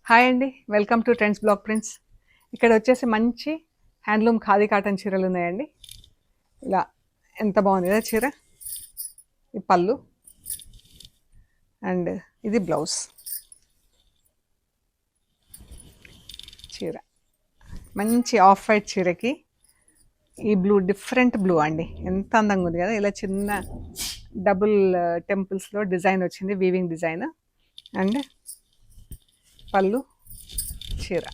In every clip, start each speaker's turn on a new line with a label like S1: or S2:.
S1: Hi అండి, welcome to trends block prints. ఇక్కడ వచ్చేసి మంచి హ్యాండ్లూమ్ ఖాదీ కాటన్ చీరలు ఉన్నాయండి. ఇలా ఎంత బాగుంది కదా చీర. ఈ పళ్ళు అండ్ ఇది బ్లౌజ్. చీర మంచి ఆఫ్ వైట్ చీరకి ఈ బ్లూ డిఫరెంట్ బ్లూ అండి, ఎంత అందంగా ఉంది కదా. ఇలా చిన్న డబుల్ టెంపుల్స్లో డిజైన్ వచ్చింది, వీవింగ్ డిజైన్. అండ్ పళ్ళు, చీర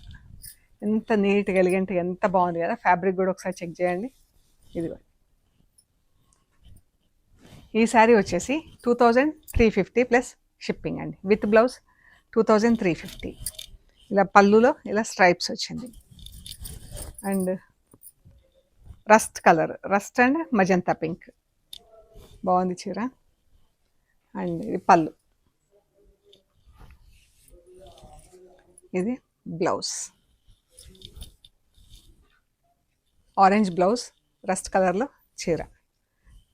S1: ఎంత నీట్గా ఎలిగెంట్గా ఎంత బాగుంది కదా. ఫ్యాబ్రిక్ కూడా ఒకసారి చెక్ చేయండి. ఇదిగో ఈ శారీ వచ్చేసి 2350 ప్లస్ షిప్పింగ్ అండి. With blouse 2350. ఇలా పళ్ళులో ఇలా స్ట్రైప్స్ వచ్చింది. And rust colour, rust and magenta pink, బాగుంది చీర. అండ్ ఇది పళ్ళు, ఇది బ్లౌజ్. ఆరెంజ్ బ్లౌజ్, రస్ట్ కలర్లో చీర.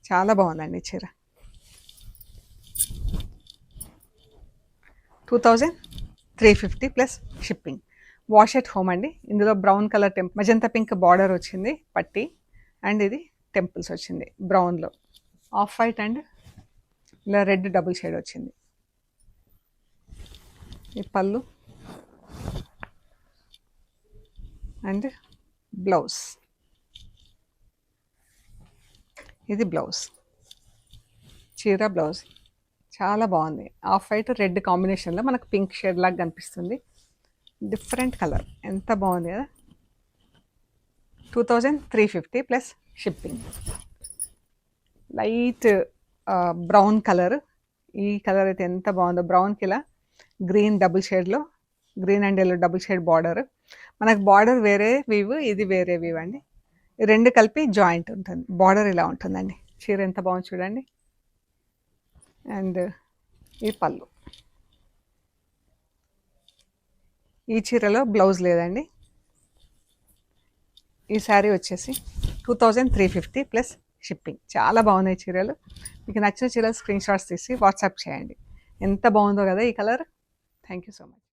S1: చాలా బాగుందండి చీర. 2350 plus shipping. Wash at home అండి. ఇందులో brown colour magenta pink border వచ్చింది పట్టి. అండ్ ఇది టెంపుల్స్ వచ్చింది బ్రౌన్లో. ఆఫ్ వైట్ అండ్ ఇలా రెడ్ డబుల్ షేడ్ వచ్చింది. ఈ పళ్ళు అండ్ బ్లౌజ్, ఇది బ్లౌజ్. చీర బ్లౌజ్ చాలా బాగుంది. ఆఫ్ వైట్ రెడ్ కాంబినేషన్లో మనకు పింక్ షేడ్ లాగా కనిపిస్తుంది. డిఫరెంట్ కలర్, ఎంత బాగుంది కదా. 2350 plus shipping. Light brown colour, ఈ కలర్ అయితే ఎంత బాగుందో. బ్రౌన్కి ఇలా గ్రీన్ డబుల్ షేడ్లో, green and yellow double shade border. మనకు బార్డర్ వేరే వీవ్, ఇది వేరే వీవ్ అండి. రెండు కలిపి జాయింట్ ఉంటుంది. బార్డర్ ఇలా ఉంటుందండి. చీర ఎంత బాగుంది చూడండి. అండ్ ఈ పళ్ళు. ఈ చీరలో బ్లౌజ్ లేదండి. ఈ శారీ వచ్చేసి 2350 ప్లస్ షిప్పింగ్. చాలా బాగున్నాయి చీరలు. మీకు నచ్చిన చీరలు స్క్రీన్ షాట్స్ తీసి వాట్సాప్ చేయండి. ఎంత బాగుందో కదా ఈ colour. Thank you so much.